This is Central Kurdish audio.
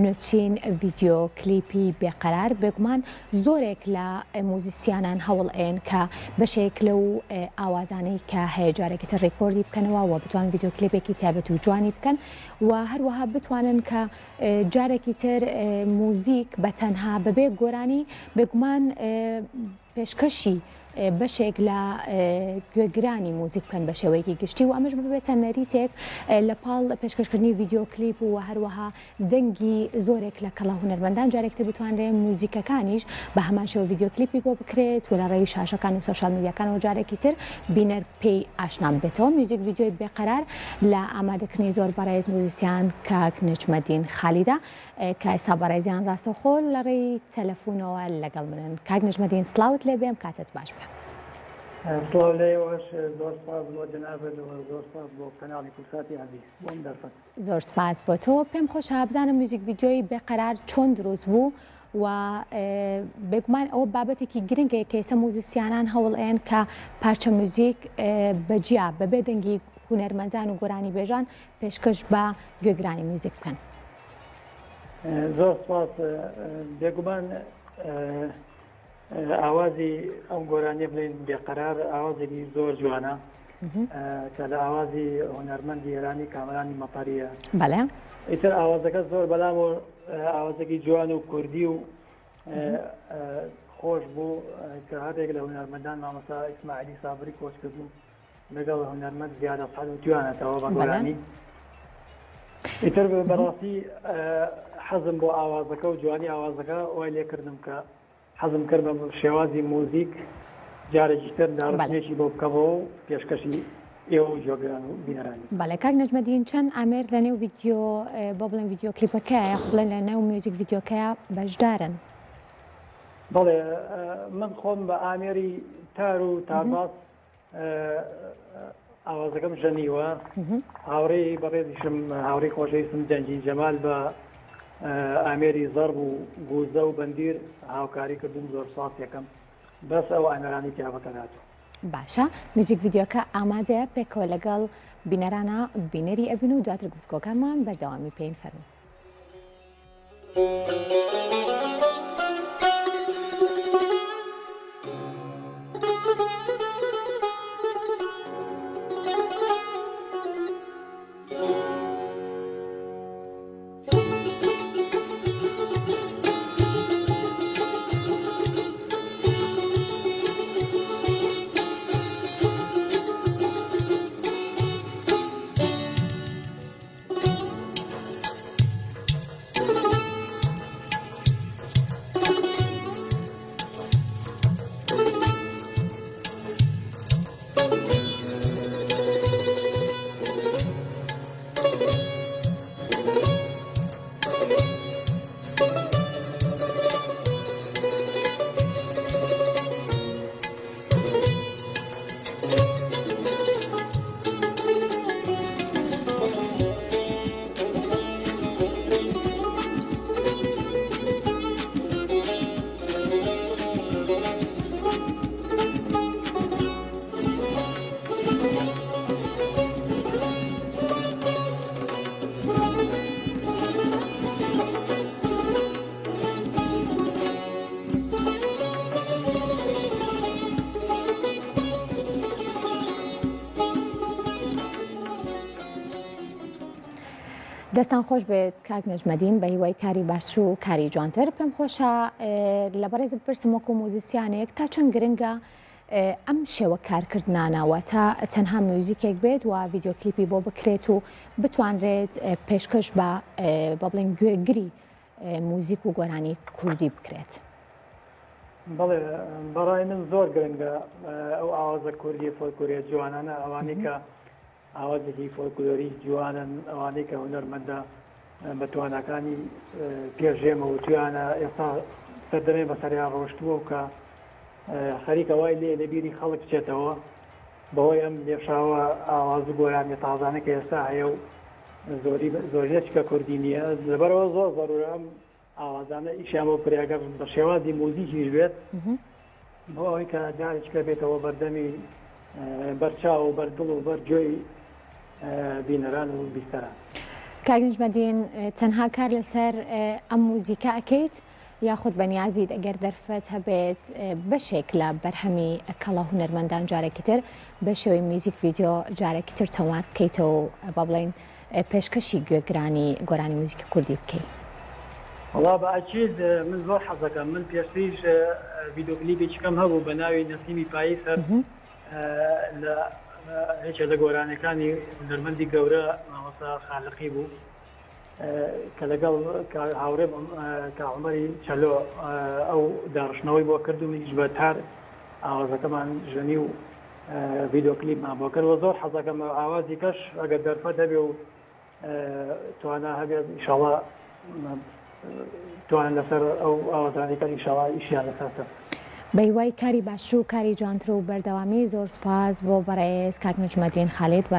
نوچین ڤیدیۆ کلیپی بێقەرار بێگومان زۆرێک لە موزیسیانان هەوڵئێن کە بەشێک لەو ئاوازانەی کە هەیە جارێکتر ڕێکۆردی بکەنەوە و بتوانن ڤیدیۆ کلیپێکی تایبەت و جوانی بکەن و هەروەها بتوانن کە جارێکی تر موزیک بە تەنها بەبێ گۆرانی بێگومان پێشکەشی بەشێک لە گوێگرانی موزیک بکەن بە شێوەیەکی گشتی و ئەمەش ببێتە نەریتێک لە پاڵ پێشکەشکردنی ڤیدیۆ کلیپ و هەروەها دەنگی زۆرێک لە کەڵا هونەرمەندان جارێکتر بتوانرێن موزیکەکانیش بە هەمان شێوە ڤیدیۆ کلیپی بۆ بکرێت و لە ڕێی شاشەکان و سۆشال میدیاکانەوە جارێکی تر بینەر پێی ئاشنا بێتەوە. میوزیک ڤیدیۆی بێقەرار لە ئامادەکردنی زۆر بەڕێز موزیسیان کاک نەجمەدین خالیدا کە ئێستا بەڕێزیان ڕاستەوخۆ لە ڕێی تەلەفۆنەوە لەگەڵ منن. کاک نەجمەدین سڵاوت لێ بێم، کاتت باش بێ. سڵاو لێوەش زۆر سپاس بۆ جەنابەتەوە، زۆر سپاس بۆ کەناڵی کورساتی عەزیز بۆم دەرفەت. زۆر سپاس بۆ تۆ. پێم خۆشە بزانم میوزیک ڤیدیۆی بێقەرار چۆن دروست بوو و بێگومان ئەوە بابەتێکی گرنگەیە کە ئێستا موزیسیانان هەوڵئێن کە پارچە موزیک بەجیا بەبێ دەنگی هونەرمەندان و گۆرانی بێژان پێشکەش بە گوێگرانی موزیک بکەن. زۆر سپاس. بێگومان ئاوازی ئەم گۆرانیە بڵێن بێقەرار ئاوازێکی زۆر جوانە کە لە ئاوازی هونەرمەندی ئێرانی کامرانی مەپەریە. بەڵێ ئیتر ئاوازەکە زۆر بەلام و ئاوازێکی جوان و کوردی و خۆش بوو کە هەرێک لە هونەرمەندان مامۆستا ئیسماعیلی سابری کۆچ کردو لەگەڵ هونەرمەند زیادە سەد و توانێتەوە بە گۆرانی. ئیتر بەڕاستی حەزم بۆ ئاوازەکە و جوانی ئاوازەکە وای لێکردم کە حەزم کرد بە شێوازی موزیک جارێکی تر داڕستنێکی بۆ بکەمەوە و پێشکەشی ئێوە جۆگران و بینەرانی. بەڵێ کاک نەجمەدین چەند ئامێر لە نێو ڤیدیۆ بۆ بڵێن ڤیدیۆ کلیپەکەیە بڵێن لە نێو میوزیک ڤیدیۆکەیە بەشدارن؟ بەڵێ من خۆم بە ئامێری تار و تارباس ئاوازەکەم ژەنیوە. هاوڕێی بەڕێزیشم هاوڕێی خۆشەویستم جەنجی جەمال بە ئامێری زەرب و گوزە و بەندیر هاوکاری کردم. زۆر ساڵ یەکەم بەس ئەو ئامێرانی تیابەکەناتوە. باشە میوزیک ڤیدیۆکە ئامادەیە پێکەوە لەگەڵ بینەرانە بینەری ئەبین و دواتر گفتگۆکانمان بەردەوامی پێین فەرموو. دەستان خۆش بێت کاک نەجمەدین بە هیوای کاری باش و کاری جوانتر. پێم خۆشە لە بەڕێز بپرسم وەکو موزیسیانێک تا چەند گرنگە ئەم شێوە کارکردنانەوە تا تەنها میوزیکێک بێت و ڤیدیۆ کلیپی بۆ بکرێت و بتوانرێت پێشکەش بە بڵێن گوێگری موزیک و گۆرانی کوردی بکرێت؟ بەڵێ بەڕای من زۆر گرنگە ئەو ئاوازە کوردی فۆلکلۆریە جوانانە ئەوانەی کە ئاوازێکی فۆلکلۆری جوانن ئەوانەی کە هونەرمەندە بە تواناکانی پێشێمە و توانە ئێستا سەردەمێ بەسەریان ڕۆشتووە و کە خەریکە وای لێ لەبیری خەڵک بچێتەوە بەهۆی ئەم لێشاوە ئاواز و گۆرانی تازانە کە ئێستا هەیە و زۆریەکە کوردی نییە. لەبەرەوە زۆر زەرورە ئەم ئاوازانە ئیشیان بۆ پرێگەر بە شێوازی موزیکیش بێت بۆ ئەوەی کە جارێککە بێتەوە بەردەمی بەرچاو و بەردڵ و بەرجۆی بینەران و بیستەران. کاگنجمەدین تەنها کار لەسەر ئەم موزیکە ئەکەیت یاخود بەنیازیت ئەگەر دەرفەت هەبێت بەشێک لە بەرهەمی کەڵە هونەرمەندان جارێکی تر بە شێوەی میوزیک ڤیدیۆ جارێکی تر تۆمار بکەیتەوە با بڵێن پێشکەشی گوێگرانی گۆرانی موزیکی کوردی بکەیت؟ والله بەئەکید من زۆر حەز دەکەم. من پێشتریش ڤیدیۆ کلیپێکم هەبوو بە ناوی نەسیمی پاییز لە هیچ لە گۆرانەکانی هونەرمەندی گەورە مامۆستا خالقی بوو کە لەگەڵ هاوڕێم کە عومەری چەلۆ ئەو داڕشنەوەی بۆ کرد و منیش بە تار ئاوازەکەمان ژەنی و ڤیدیۆ کلیپمان بۆ کردەوە. زۆر حەز دەکەم ئاوازی کەش ئەگەر دەرفەت هەبێ و توانا هەبێت ئینشاڵڵا توانن لەسەر ئەو ئاوازانەکە ئینشاڵڵا ئیشیان لەسەرکە. بەیوای کاری باش و کاری جوانتر و بەردەوامی زۆر سوپاس بۆ بەڕێز کاک نەجمەدین خالید.